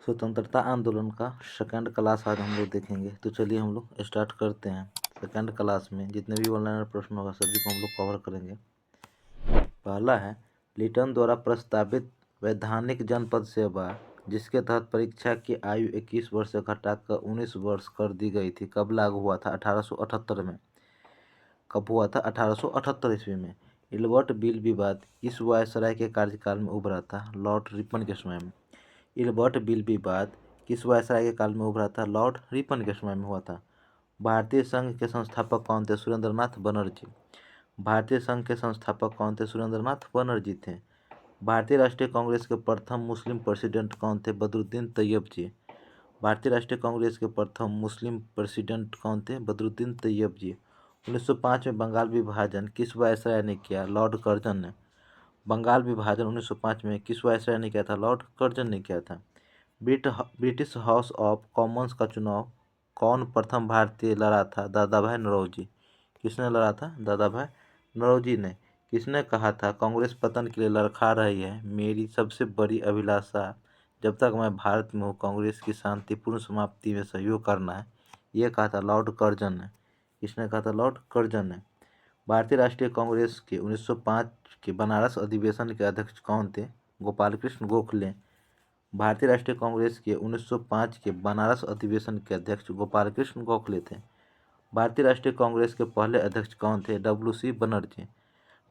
स्वतंत्रता आंदोलन का सेकंड क्लास आज हम लोग देखेंगे। तो चलिए हम लोग स्टार्ट करते हैं। सेकंड क्लास में जितने भी ऑनलाइन प्रश्न होगा सभी को हम लोग कवर करेंगे। पहला है, लिटन द्वारा प्रस्तावित वैधानिक जनपद सेवा जिसके तहत परीक्षा की आयु 21 वर्ष से घटाकर 19 वर्ष कर दी गई थी, कब लागू हुआ था? 1878 में। कब हुआ था? 1878 ईस्वी में। इल्बर्ट बिल विवाद किस वायसराय के कार्यकाल में उभरा था? लॉर्ड रिपन के समय में। इल्बर्ट बिल विवाद किस वायसराय के काल में उभरा था? लॉर्ड रिपन के समय में हुआ था। भारतीय संघ के संस्थापक कौन थे? सुरेंद्रनाथ बनर्जी। भारतीय संघ के संस्थापक कौन थे? सुरेंद्रनाथ बनर्जी थे। भारतीय राष्ट्रीय कांग्रेस के प्रथम मुस्लिम प्रेसिडेंट कौन थे? बदरुद्दीन तैयब जी। भारतीय राष्ट्रीय कांग्रेस के प्रथम मुस्लिम प्रेसिडेंट कौन थे? बदरुद्दीन तैयब जी। 1905 में बंगाल विभाजन किस वायसराय ने किया? लॉर्ड कर्जन ने। बंगाल विभाजन 1905 में किस वायसराय ने किया था? लॉर्ड कर्जन ने किया था। ब्रिटिश हाउस ऑफ कॉमन्स का चुनाव कौन प्रथम भारतीय लड़ा था? दादा भाई नौरोजी। किसने लड़ा था? दादा भाई नौरोजी ने। किसने कहा था कांग्रेस पतन के लिए लड़खड़ा रही है, मेरी सबसे बड़ी अभिलाषा जब तक मैं भारत में हूँ कांग्रेस की शांतिपूर्ण समाप्ति में सहयोग करना है, ये कहा था लॉर्ड कर्जन ने। किसने कहा था? लॉर्ड कर्जन ने। भारतीय राष्ट्रीय कांग्रेस के 1905 के बनारस अधिवेशन के अध्यक्ष कौन थे? गोपाल कृष्ण गोखले। भारतीय राष्ट्रीय कांग्रेस के 1905 के बनारस अधिवेशन के अध्यक्ष गोपाल कृष्ण गोखले थे। भारतीय राष्ट्रीय कांग्रेस के पहले अध्यक्ष कौन थे? डब्ल्यू.सी. बनर्जी।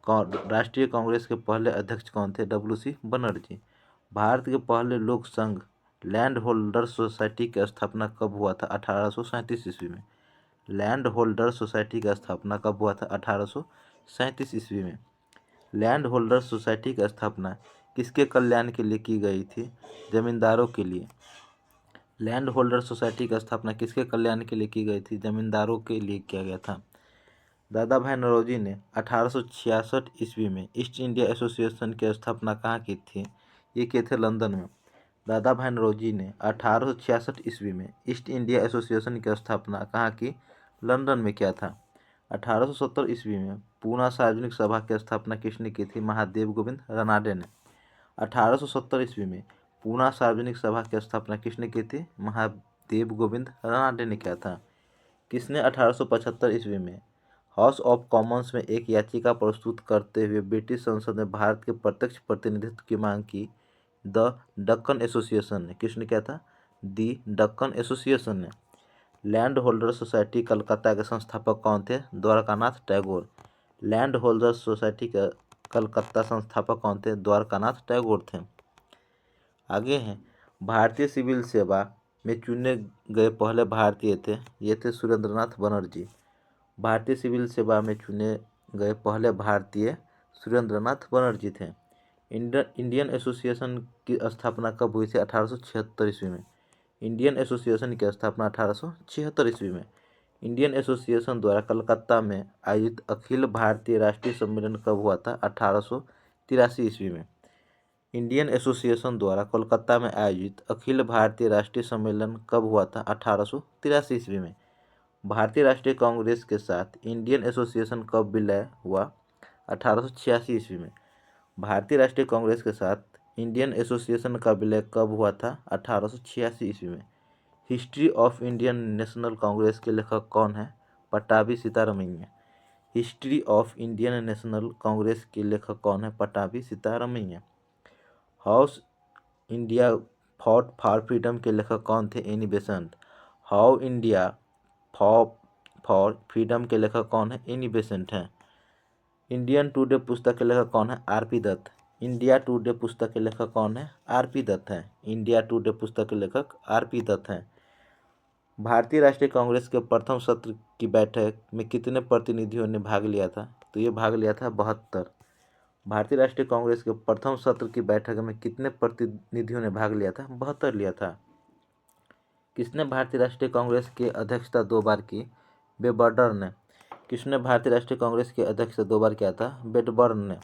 राष्ट्रीय कांग्रेस के पहले अध्यक्ष कौन थे? डब्ल्यू.सी. बनर्जी। भारत के पहले लोक संघ लैंड होल्डर सोसाइटी की स्थापना कब हुआ था? 1837 ईस्वी में। लैंड होल्डर सोसाइटी की स्थापना कब हुआ था? 1837 ईस्वी में। लैंड होल्डर सोसाइटी की स्थापना किसके कल्याण के लिए की गई थी? जमींदारों के लिए। लैंड होल्डर सोसाइटी की स्थापना किसके कल्याण के लिए की गई थी? जमींदारों के लिए किया गया था। दादा भाई नौरोजी ने 1866 ईस्वी में ईस्ट इंडिया एसोसिएशन की स्थापना कहाँ की थी? ये किए थे लंदन में। दादा भाई नौरोजी ने 1866 ईस्वी में ईस्ट इंडिया एसोसिएशन की स्थापना कहाँ की? लंदन में किया था। 1870 ईस्वी में पूना सार्वजनिक सभा की स्थापना किसने की थी? महादेव गोविंद रनाडे ने। 1870 ईस्वी में पूना सार्वजनिक सभा की स्थापना किसने की थी? महादेव गोविंद रनाडे ने किया था। किसने 1875 ईस्वी में हाउस ऑफ कॉमन्स में एक याचिका प्रस्तुत करते हुए ब्रिटिश संसद में भारत के प्रत्यक्ष प्रतिनिधित्व की मांग की? द डक्कन एसोसिएशन ने। किसने किया था? दी डक्कन एसोसिएशन ने। लैंड होल्डर सोसाइटी कलकत्ता के संस्थापक कौन थे? Dwarkanath Tagore. Land holder society के कलकत्ता संस्थापक कौन थे? द्वारकानाथ टैगोर थे। आगे हैं, भारतीय सिविल सेवा में चुने गए पहले भारतीय थे, ये थे सुरेंद्रनाथ बनर्जी। भारतीय सिविल सेवा में चुने गए पहले भारतीय सुरेंद्रनाथ बनर्जी थे। इंडियन एसोसिएशन की स्थापना कब हुई थी? 1876 ईस्वी में। इंडियन एसोसिएशन की स्थापना 1876 ईस्वी में। इंडियन एसोसिएशन द्वारा कलकत्ता में आयोजित अखिल भारतीय राष्ट्रीय सम्मेलन कब हुआ था? 1883 ईस्वी में। इंडियन एसोसिएशन द्वारा कोलकाता में आयोजित अखिल भारतीय राष्ट्रीय सम्मेलन कब हुआ था? 1883 ईस्वी में। भारतीय राष्ट्रीय कांग्रेस के साथ इंडियन एसोसिएशन कब विलय हुआ? 1886 ईस्वी में। भारतीय राष्ट्रीय कांग्रेस के साथ इंडियन एसोसिएशन का विलय कब हुआ था? 1886 ईस्वी में। History of Indian national Congress के लेखक कौन है? Pattabhi Sitaramayya. History of Indian national Congress के लेखक कौन है? Pattabhi Sitaramayya. House India fought for freedom के लेखक कौन थे? Annie Besant. How India for freedom के लेखक कौन है? एनी बेसेंट हैं। इंडियन टुडे पुस्तक के लेखक कौन है? आर.पी. दत्त। इंडिया टुडे पुस्तक के लेखक कौन है? आर.पी. दत्त हैं। इंडिया टुडे पुस्तक के लेखक आर.पी. दत्त हैं। भारतीय राष्ट्रीय कांग्रेस के प्रथम सत्र की बैठक में कितने प्रतिनिधियों ने भाग लिया था? तो ये भाग लिया था 72। भारतीय राष्ट्रीय कांग्रेस के प्रथम सत्र की बैठक में कितने प्रतिनिधियों ने भाग लिया था? 72 लिया था। किसने भारतीय राष्ट्रीय कांग्रेस की अध्यक्षता 2 बार की? बेडबर्न ने। किसने भारतीय राष्ट्रीय कांग्रेस की अध्यक्षता 2 बार किया था? बेडबर्न ने।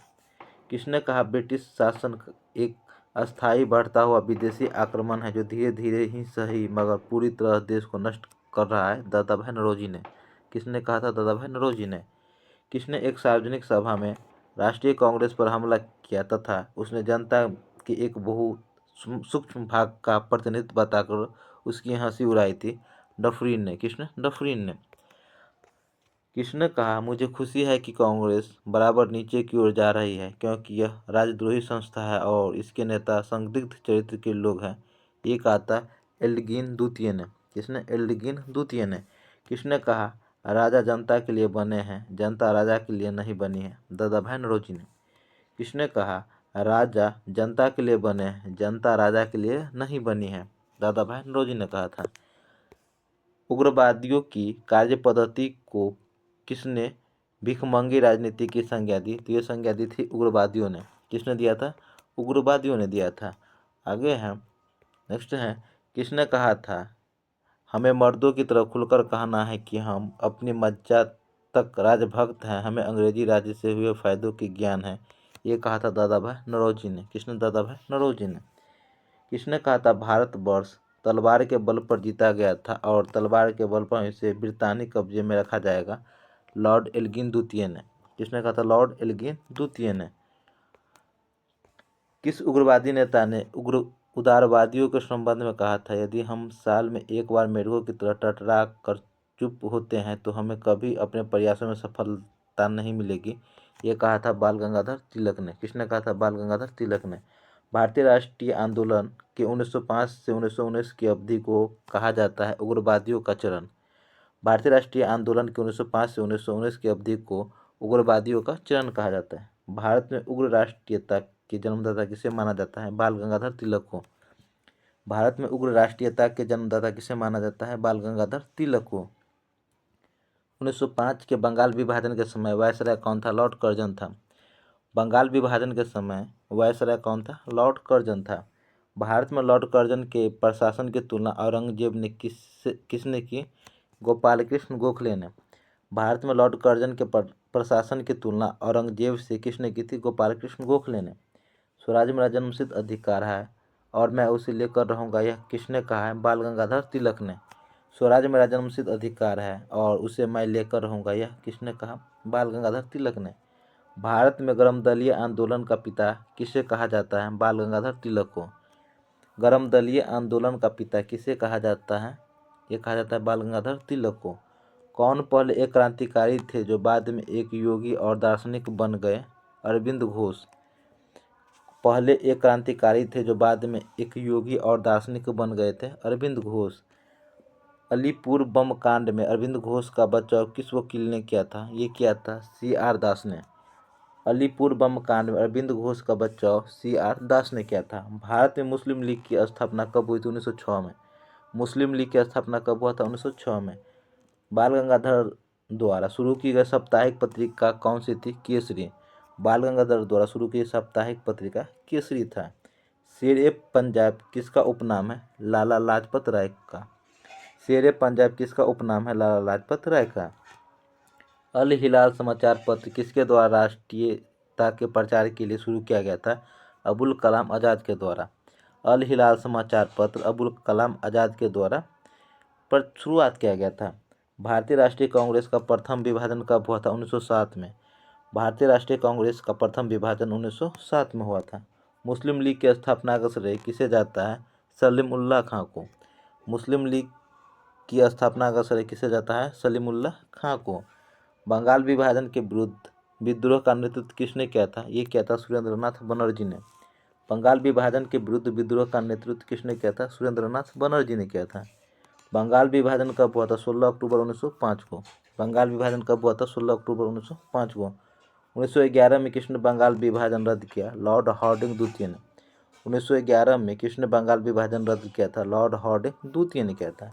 किसने कहा ब्रिटिश शासन एक अस्थायी बढ़ता हुआ विदेशी आक्रमण है जो धीरे धीरे ही सही मगर पूरी तरह देश को नष्ट कर रहा है? दादा भाई नौरोजी ने। किसने कहा था? दादा भाई नौरोजी ने। किसने एक सार्वजनिक सभा में राष्ट्रीय कांग्रेस पर हमला किया तथा उसने जनता की एक बहुत सूक्ष्म भाग का प्रतिनिधित्व बताकर उसकी हंसी उड़ाई थी डफरीन ने। किसने? डफरीन ने। किसने कहा, मुझे खुशी है कि कांग्रेस बराबर नीचे की ओर जा रही है क्योंकि यह राजद्रोही संस्था है और इसके नेता संदिग्ध चरित्र के लोग हैं। ये कहा था एल्गिन द्वितीय ने। किसने? एल्गिन द्वितीय ने। किसने कहा, राजा जनता के लिए बने हैं, जनता राजा के लिए नहीं बनी है? दादा भाई नौरोजी ने। किसने कहा, राजा जनता के लिए बने हैं, जनता राजा के लिए नहीं बनी है? दादा भाई नौरोजी ने कहा था। उग्रवादियों की कार्य पद्धति को किसने भिखमंगी राजनीति की संज्ञा दी? तो ये संज्ञा दी थी उग्रवादियों ने। किसने दिया था? उग्रवादियों ने दिया था। आगे है, नेक्स्ट है, किसने कहा था, हमें मर्दों की तरह खुलकर कहना है कि हम अपनी मज्जा तक राजभक्त हैं, हमें अंग्रेजी राज्य से हुए फायदों की ज्ञान है? ये कहा था दादा भाई नौरोजी ने। किसने? दादा भाई नौरोजी ने। किसने कहा था, भारतवर्ष तलवार के बल पर जीता गया था और तलवार के बल पर इसे ब्रितानी कब्जे में रखा जाएगा? लॉर्ड एल्गिन द्वितीय ने। किसने कहा था? लॉर्ड एल्गिन द्वितीय ने। किस उग्रवादी नेता ने उदारवादियों के संबंध में कहा था, यदि हम साल में एक बार मेढकों की तरह टटरा कर चुप होते हैं तो हमें कभी अपने प्रयासों में सफलता नहीं मिलेगी? ये कहा था बाल गंगाधर तिलक ने। किसने कहा था? बाल गंगाधर तिलक ने। भारतीय राष्ट्रीय आंदोलन के 1905 से 1919 की अवधि को कहा जाता है उग्रवादियों का चरण। भारतीय राष्ट्रीय आंदोलन के 1905 से 1919 की अवधि को उग्रवादियों का चरण कहा जाता है। भारत में उग्र राष्ट्रीयता के जन्मदाता किसे माना जाता है? बाल गंगाधर तिलक को। भारत में उग्र राष्ट्रीयता के जन्मदाता किसे माना जाता है? बाल गंगाधर तिलक को। 1905 के बंगाल विभाजन के समय वायसराय कौन था? लॉर्ड कर्जन था। बंगाल विभाजन के समय वायसराय कौन था? लॉर्ड कर्जन था। भारत में लॉर्ड कर्जन के प्रशासन की तुलना औरंगजेब ने किसने की? गोपाल कृष्ण गोखले ने। भारत में लॉर्ड कर्जन के प्रशासन की तुलना औरंगजेब से किसने की थी? गोपाल कृष्ण गोखले ने। स्वराज मेरा जन्मसिद्ध अधिकार है और मैं उसे लेकर रहूँगा, यह किसने कहा है? बाल गंगाधर तिलक ने। स्वराज मेरा जन्मसिद्ध अधिकार है और उसे मैं लेकर रहूँगा, यह किसने कहा? बाल गंगाधर तिलक ने। भारत में गर्मदलीय आंदोलन का पिता किसे कहा जाता है? बाल गंगाधर तिलक को। गर्मदलीय आंदोलन का पिता किसे कहा जाता है? ये कहा जाता है बाल गंगाधर तिलक को। कौन पहले एक क्रांतिकारी थे जो बाद में एक योगी और दार्शनिक बन गए? अरविंद घोष। पहले एक क्रांतिकारी थे जो बाद में एक योगी और दार्शनिक बन गए थे? अरविंद घोष। अलीपुर बम कांड में अरविंद घोष का बचाव किस वकील ने किया था? ये किया था CR दास ने। अलीपुर बम कांड में अरविंद घोष का बचाव CR दास ने किया था। भारत में मुस्लिम लीग की स्थापना कब हुई थी? 1906 में। मुस्लिम लीग की स्थापना कब हुआ था? 1906 में। बाल गंगाधर द्वारा शुरू की गई साप्ताहिक पत्रिका कौन सी थी? केसरी। बाल गंगाधर द्वारा शुरू की साप्ताहिक पत्रिका केसरी था। शेर पंजाब किसका उपनाम है? लाला लाजपत राय का। शेर पंजाब किसका उपनाम है? लाला लाजपत राय का। अल हिलाल समाचार पत्र किसके द्वारा राष्ट्रीयता के प्रचार के लिए शुरू किया गया था? अबुल कलाम आज़ाद के द्वारा। अल हिलाल समाचार पत्र अबुल कलाम आज़ाद के द्वारा पर शुरुआत किया गया था। भारतीय राष्ट्रीय कांग्रेस का प्रथम विभाजन कब हुआ था? 1907 में। भारतीय राष्ट्रीय कांग्रेस का प्रथम विभाजन 1907 में हुआ था। मुस्लिम लीग की स्थापना का श्रेय किसे जाता है? सलीमुल्लाह खां को। मुस्लिम लीग की स्थापना का श्रेय किसे जाता है? सलीमुल्लाह खां को। बंगाल विभाजन के विरुद्ध विद्रोह का नेतृत्व किसने किया था? ये किया था सुरेंद्रनाथ बनर्जी ने। बंगाल विभाजन के विरुद्ध विद्रोह का नेतृत्व किसने किया था? सुरेंद्रनाथ बनर्जी ने किया था। बंगाल विभाजन कब हुआ था? 16 अक्टूबर 1905 को। बंगाल विभाजन कब हुआ था? 16 अक्टूबर 1905 को। 1911 में किसने बंगाल विभाजन रद्द किया? लॉर्ड हार्डिंग द्वितीय ने। 1911 में किसने बंगाल विभाजन रद्द किया था? लॉर्ड हार्डिंग द्वितीय ने किया था।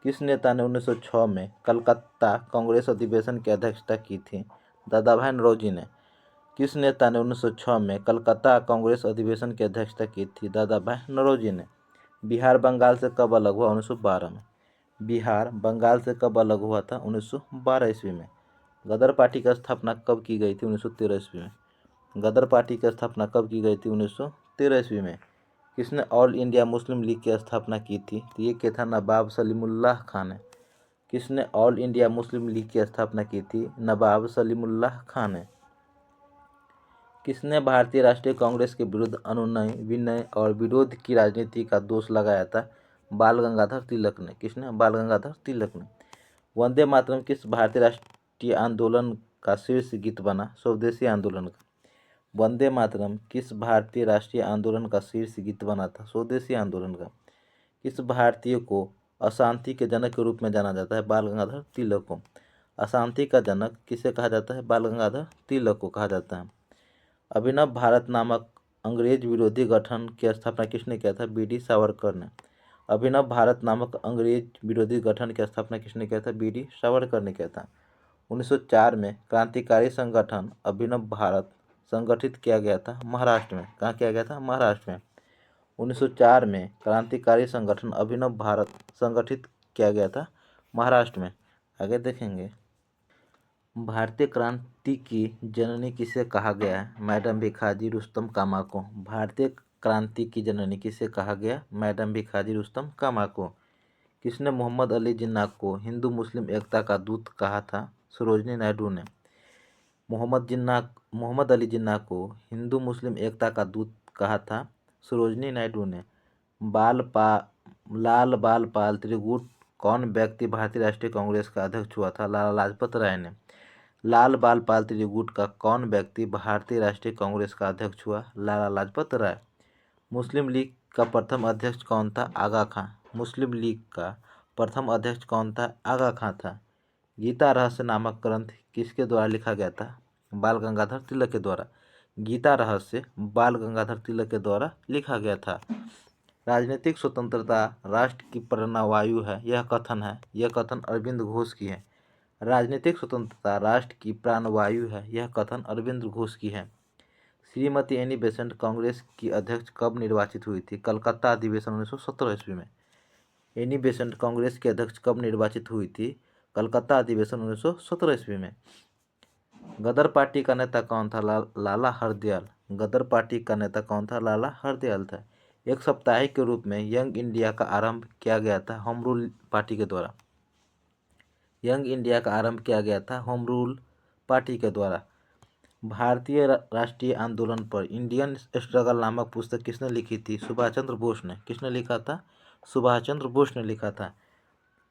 किस नेता ने 1906 में कलकत्ता कांग्रेस अधिवेशन की अध्यक्षता की थी? दादा भाई नौरोजी ने। किस नेता ने 1906 में कलकत्ता कांग्रेस अधिवेशन की अध्यक्षता की थी? दादा भाई नौरोजी ने। बिहार बंगाल से कब अलग हुआ? 1912 में। बिहार बंगाल से कब अलग हुआ था? 1912 ईस्वी में। गदर पार्टी की स्थापना कब की गई थी? 1913 ईस्वी में। गदर पार्टी की स्थापना कब की गई थी? 1913 ईस्वी में। किसने ऑल इंडिया मुस्लिम लीग की स्थापना की थी? तो ये क्या था? नवाब सलीमुल्लाह खान ने। किसने ऑल इंडिया मुस्लिम लीग की स्थापना की थी? नवाब सलीमुल्लाह खान ने। किसने भारतीय राष्ट्रीय कांग्रेस के विरुद्ध अनुनय विनय और विरोध की राजनीति का दोष लगाया था? बाल गंगाधर तिलक ने। किसने? बाल गंगाधर तिलक ने। वंदे मातरम किस भारतीय राष्ट्रीय आंदोलन का शीर्ष गीत बना? स्वदेशी आंदोलन का। वंदे मातरम किस भारतीय राष्ट्रीय आंदोलन का शीर्ष गीत बना था? स्वदेशी आंदोलन का। किस भारतीय को अशांति के जनक के रूप में जाना जाता है? बाल गंगाधर तिलक को। अशांति का जनक किसे कहा जाता है? बाल गंगाधर तिलक को कहा जाता है। अभिनव भारत नामक अंग्रेज विरोधी गठन की स्थापना किसने किया था? बी.डी. सावरकर ने। अभिनव भारत नामक अंग्रेज विरोधी गठन की स्थापना किसने किया था? बी.डी. सावरकर ने किया था। 1904 में क्रांतिकारी संगठन अभिनव भारत संगठित किया गया था महाराष्ट्र में। कहाँ किया गया था? महाराष्ट्र में। 1904 में क्रांतिकारी संगठन अभिनव भारत संगठित किया गया था महाराष्ट्र में। आगे देखेंगे, भारतीय क्रांति की जननी किसे कहा गया है? मैडम भिखाजी रुस्तम कामा को। भारतीय क्रांति की जननी किसे कहा गया? मैडम भिखाजी रुस्तम कामा को। किसने मोहम्मद अली जिन्ना को हिंदू मुस्लिम एकता का दूत कहा था? सरोजनी नायडू ने। मोहम्मद अली जिन्ना को हिंदू मुस्लिम एकता का दूत कहा था सरोजनी नायडू ने। लाल बाल पाल त्रिगुट कौन व्यक्ति भारतीय राष्ट्रीय कांग्रेस का अध्यक्ष हुआ था? लाला लाजपत राय ने। लाल बाल पाल त्रिगुट का कौन व्यक्ति भारतीय राष्ट्रीय कांग्रेस का अध्यक्ष हुआ? लाला लाजपत राय। मुस्लिम लीग का प्रथम अध्यक्ष कौन था? आगा खां। मुस्लिम लीग का प्रथम अध्यक्ष कौन था? आगा खां था। गीता रहस्य नामक ग्रंथ किसके द्वारा लिखा गया था? बाल गंगाधर तिलक के द्वारा। गीता रहस्य बाल गंगाधर तिलक के द्वारा लिखा गया था। राजनीतिक स्वतंत्रता राष्ट्र की प्राणवायु है, यह कथन अरविंद घोष की है। राजनीतिक स्वतंत्रता राष्ट्र की प्राणवायु है, यह कथन अरविंद घोष की है। श्रीमती एनी बेसेंट कांग्रेस की अध्यक्ष कब निर्वाचित हुई थी? कलकत्ता अधिवेशन 1917 ईस्वी में। एनी बेसेंट कांग्रेस की अध्यक्ष कब निर्वाचित हुई थी? कलकत्ता अधिवेशन 1917 ईस्वी में। गदर पार्टी का नेता कौन था? लाला हरदयाल। गदर पार्टी का नेता कौन था? लाला हरदयाल था। एक साप्ताहिक के रूप में यंग इंडिया का आरंभ किया गया था होम रूल पार्टी के द्वारा। यंग इंडिया का आरंभ किया गया था होम रूल पार्टी के द्वारा। भारतीय राष्ट्रीय आंदोलन पर इंडियन स्ट्रगल नामक पुस्तक किसने लिखी थी? सुभाष चंद्र बोस ने। किसने लिखा था? सुभाष चंद्र बोस ने लिखा था।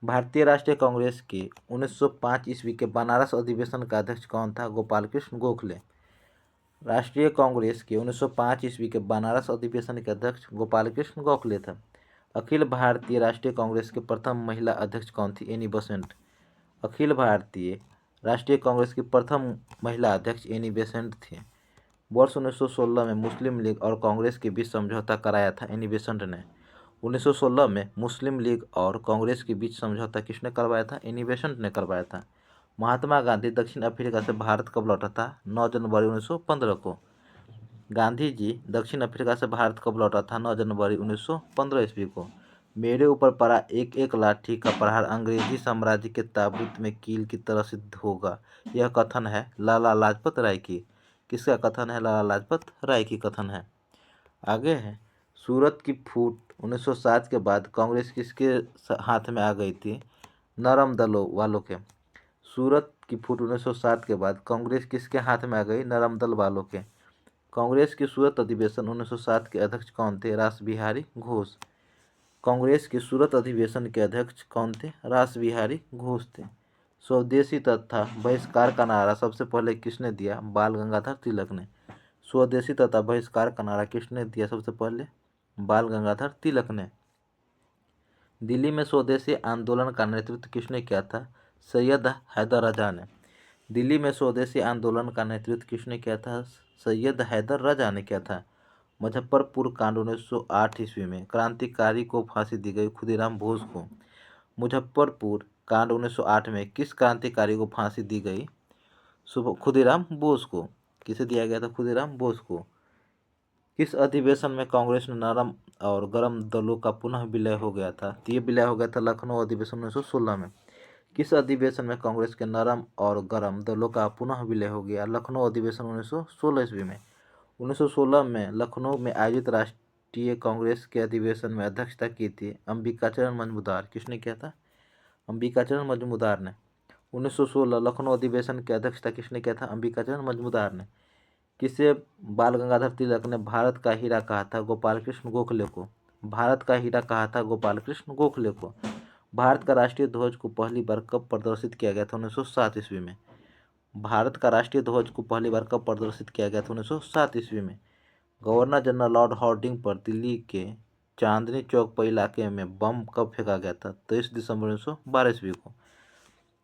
भारतीय राष्ट्रीय कांग्रेस के 1905 ईस्वी के बनारस अधिवेशन का अध्यक्ष कौन था? गोपाल कृष्ण गोखले। राष्ट्रीय कांग्रेस के 1905 ईस्वी के बनारस अधिवेशन के अध्यक्ष गोपाल कृष्ण गोखले था। अखिल भारतीय राष्ट्रीय कांग्रेस के प्रथम महिला अध्यक्ष कौन थी? Annie Besant. अखिल भारतीय राष्ट्रीय कांग्रेस की प्रथम महिला अध्यक्ष एनी बेसेंट थी। वर्ष 1916 में मुस्लिम लीग और कांग्रेस के बीच समझौता कराया था एनी बेसेंट ने। 1916 में मुस्लिम लीग और कांग्रेस के बीच समझौता किसने करवाया था? एनी बेसेंट ने करवाया था। महात्मा गांधी दक्षिण अफ्रीका से भारत कब लौटा था? 9 जनवरी 1915 को। गांधी जी दक्षिण अफ्रीका से भारत कब लौटा था? 9 जनवरी 1915 ईस्वी को। मेरे ऊपर पड़ा एक एक लाठी का प्रहार अंग्रेजी साम्राज्य के ताबूत में कील की तरह सिद्ध होगा, यह कथन है लाला लाजपत राय की। किसका कथन है? लाला लाजपत राय की कथन है। आगे है, सूरत की फूट 1907 के बाद कांग्रेस किसके हाथ में आ गई थी? नरम दलों वालों के। सूरत की फूट 1907 के बाद कांग्रेस किसके हाथ में आ गई? नरम दल वालों के। कांग्रेस की सूरत अधिवेशन 1907 के अध्यक्ष कौन थे? रास बिहारी घोष। कांग्रेस के सूरत अधिवेशन के अध्यक्ष कौन थे? रास बिहारी घोष थे। स्वदेशी तथा बहिष्कार का नारा सबसे पहले किसने दिया? बाल गंगाधर तिलक ने। स्वदेशी तथा बहिष्कार का नारा किसने दिया सबसे पहले? बाल गंगाधर तिलक ने। दिल्ली में स्वदेशी आंदोलन का नेतृत्व किसने किया था? सैयद हैदर रजा ने। दिल्ली में स्वदेशी आंदोलन का नेतृत्व किसने किया था? सैयद हैदर रजा ने किया था। मुजफ्फरपुर कांड 1908 ईस्वी में क्रांतिकारी को फांसी दी गई? खुदीराम बोस को। मुजफ्फरपुर कांड 1908 में किस क्रांतिकारी को फांसी दी गई? खुदीराम बोस को। किसे दिया गया था? खुदीराम बोस को। किस अधिवेशन में कांग्रेस ने नरम और गरम दलों का पुनः विलय हो गया था? तो ये विलय हो गया था लखनऊ अधिवेशन 1916 में। किस अधिवेशन में कांग्रेस के नरम और गरम दलों का पुनः विलय हो गया? लखनऊ अधिवेशन 1916 ईस्वी में। 1916 में लखनऊ में आयोजित राष्ट्रीय कांग्रेस के अधिवेशन में अध्यक्षता की थी अंबिकाचरण मजूमदार। किसने किया था? अंबिकाचरण मजूमदार ने। 1916 लखनऊ अधिवेशन की अध्यक्षता किसने किया था? अंबिकाचरण मजूमदार ने। किसे बाल गंगाधर तिलक ने भारत का हीरा कहा था? गोपाल कृष्ण गोखले को। भारत का हीरा कहा था गोपाल कृष्ण गोखले को। भारत का राष्ट्रीय ध्वज को पहली बार कब प्रदर्शित किया गया था? 1907 ईस्वी में। भारत का राष्ट्रीय ध्वज को पहली बार कब प्रदर्शित किया गया था? 1907 ईस्वी में। गवर्नर जनरल लॉर्ड हार्डिंग पर दिल्ली के चांदनी चौक पर इलाके में बम कब फेंका गया था? 23 दिसंबर 1912 ईस्वी को।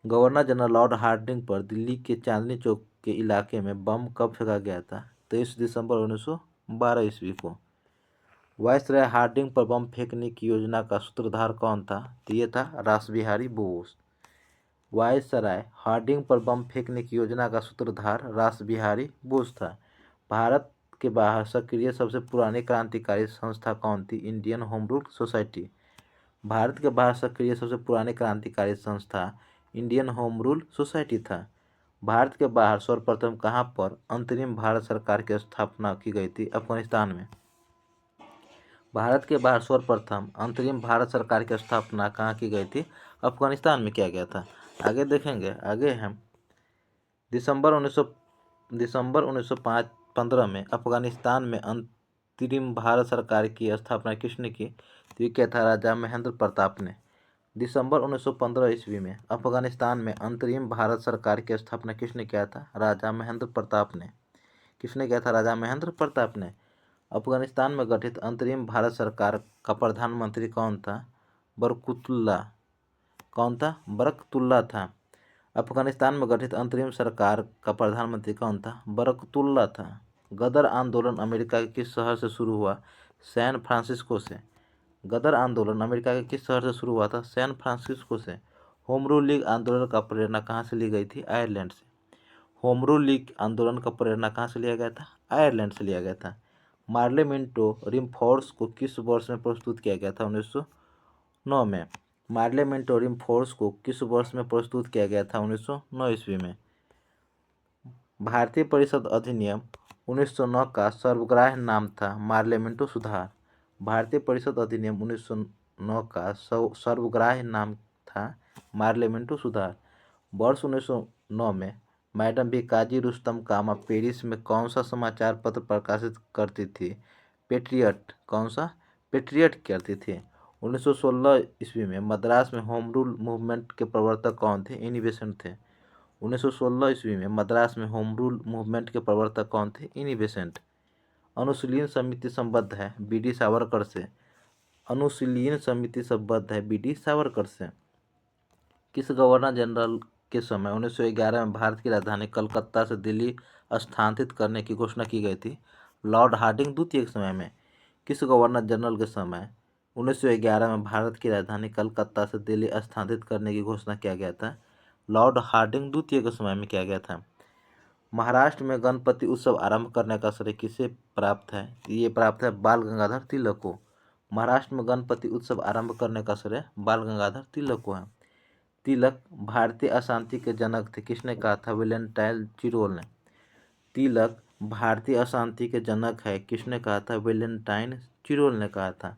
गवर्नर जनरल लॉर्ड हार्डिंग पर दिल्ली के चांदनी चौक के इलाके में बम कब फेंका गया था? 23 दिसंबर 1912 ईस्वी को। वायसराय हार्डिंग पर बम फेंकने की योजना का सूत्रधार कौन था? तो ये था रासबिहारी बोस। वायसराय हार्डिंग पर बम फेंकने की योजना का सूत्रधार रासबिहारी बोस था। भारत के बाहर सक्रिय सबसे पुरानी क्रांतिकारी संस्था कौन थी? Indian home rule society. Bharat के बाहर सक्रिय सबसे पुरानी क्रांतिकारी संस्था इंडियन होम रूल सोसाइटी था। भारत के बाहर सर्वप्रथम कहाँ पर अंतरिम भारत सरकार की स्थापना की गई थी? अफगानिस्तान में। भारत के बाहर सर्वप्रथम अंतरिम भारत सरकार की स्थापना कहाँ की गई थी? अफगानिस्तान में किया गया था। आगे देखेंगे, आगे हम दिसंबर 1915 में अफगानिस्तान में अंतरिम भारत सरकार की स्थापना किसने की? तो ये क्या था? राजा महेंद्र प्रताप ने। दिसंबर 1915 ईस्वी में अफगानिस्तान में अंतरिम भारत सरकार की स्थापना किसने किया था? राजा महेंद्र प्रताप ने। किसने किया था? राजा महेंद्र प्रताप ने। अफगानिस्तान में गठित अंतरिम भारत सरकार का प्रधानमंत्री कौन था? बरकतुल्ला। कौन था? बरकतुल्ला था। अफगानिस्तान में गठित अंतरिम सरकार का प्रधानमंत्री कौन था? बरकतुल्ला था। गदर आंदोलन अमेरिका के किस शहर से शुरू हुआ? सैन फ्रांसिस्को से। गदर आंदोलन अमेरिका के किस शहर से शुरू हुआ था? सैन फ्रांसिस्को से। होम रूल लीग आंदोलन का प्रेरणा कहाँ से ली गई थी? आयरलैंड से। होम रूल लीग आंदोलन का प्रेरणा कहाँ से लिया गया था? आयरलैंड से लिया गया था। पार्लियामेंटो रिफॉर्म्स को किस वर्ष में प्रस्तुत किया गया था? 1909 में। पार्लियामेंटो रिफॉर्म्स को किस वर्ष में प्रस्तुत किया गया था? 1909 ईस्वी में। भारतीय परिषद अधिनियम 1909 का सर्वग्राह्य नाम था पार्लियामेंटो सुधार। भारतीय परिषद अधिनियम 1909 का सर्वग्राह्य नाम था पार्लियामेंटो सुधार। वर्ष 1909 में मैडम भिकाजी रुस्तम कामा पेरिस में कौन सा समाचार पत्र प्रकाशित करती थी? पेट्रियट। कौन सा? पेट्रियट करती थी। 1916 ईस्वी में मद्रास में होम रूल मूवमेंट के प्रवर्तक कौन थे? एनी बेसेंट थे। 1916 ईस्वी में मद्रास में होम रूल मूवमेंट के प्रवर्तक कौन थे? Annie Besant. अनुशीलन समिति संबद्ध है बी.डी. सावरकर से। अनुशीलन समिति संबद्ध है बी.डी. सावरकर से। किस गवर्नर जनरल के समय 1911 में भारत की राजधानी कलकत्ता से दिल्ली स्थानांतरित करने की घोषणा की गई थी? लॉर्ड हार्डिंग द्वितीय के समय में। किस गवर्नर जनरल के समय 1911 में भारत की राजधानी कलकत्ता से दिल्ली स्थानांतरित करने की घोषणा किया गया था? लॉर्ड हार्डिंग द्वितीय के समय में किया गया था। महाराष्ट्र में गणपति उत्सव आरंभ करने का श्रेय किसे प्राप्त है? ये प्राप्त है बाल गंगाधर तिलक को। महाराष्ट्र में गणपति उत्सव आरंभ करने का श्रेय बाल गंगाधर तिलक को है। तिलक भारतीय अशांति के जनक थे, किसने कहा था? वेलेंटाइन चिरोल ने। तिलक भारतीय अशांति के जनक है, किसने कहा था? वेलेंटाइन चिरोल ने कहा था।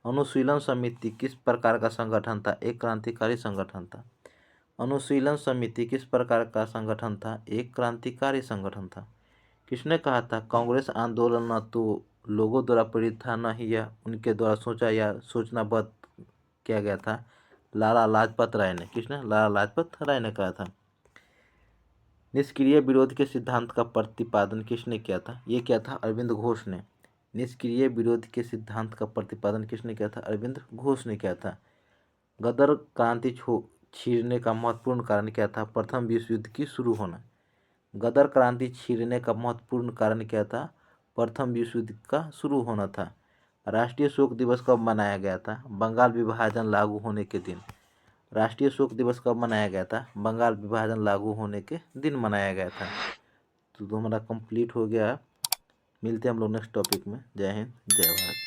अनुशीलन समिति किस प्रकार का संगठन था? एक क्रांतिकारी संगठन था। अनुशीलन समिति किस प्रकार का संगठन था? एक क्रांतिकारी संगठन था। किसने कहा था? कांग्रेस आंदोलन न तो लोगों द्वारा प्रेरित था, न ही यह उनके द्वारा सोचा या सूचनाबद्ध किया गया था। लाला लाजपत राय ने। किसने? लाला लाजपत राय ने कहा था। निष्क्रिय विरोध के सिद्धांत का प्रतिपादन किसने किया था? ये किया था अरविंद घोष ने। निष्क्रिय विरोध के सिद्धांत का प्रतिपादन किसने किया था? अरविंद घोष ने किया था। गदर क्रांति छीरने का महत्वपूर्ण कारण क्या था? प्रथम विश्व युद्ध की शुरू होना। गदर क्रांति छीरने का महत्वपूर्ण कारण क्या था? प्रथम विश्व युद्ध का शुरू होना था। राष्ट्रीय शोक दिवस कब मनाया गया था? बंगाल विभाजन लागू होने के दिन। राष्ट्रीय शोक दिवस कब मनाया गया था? बंगाल विभाजन लागू होने के दिन मनाया गया था। तो हमारा कंप्लीट हो गया। मिलते हैं हम लोग नेक्स्ट टॉपिक में। जय हिंद, जय भारत।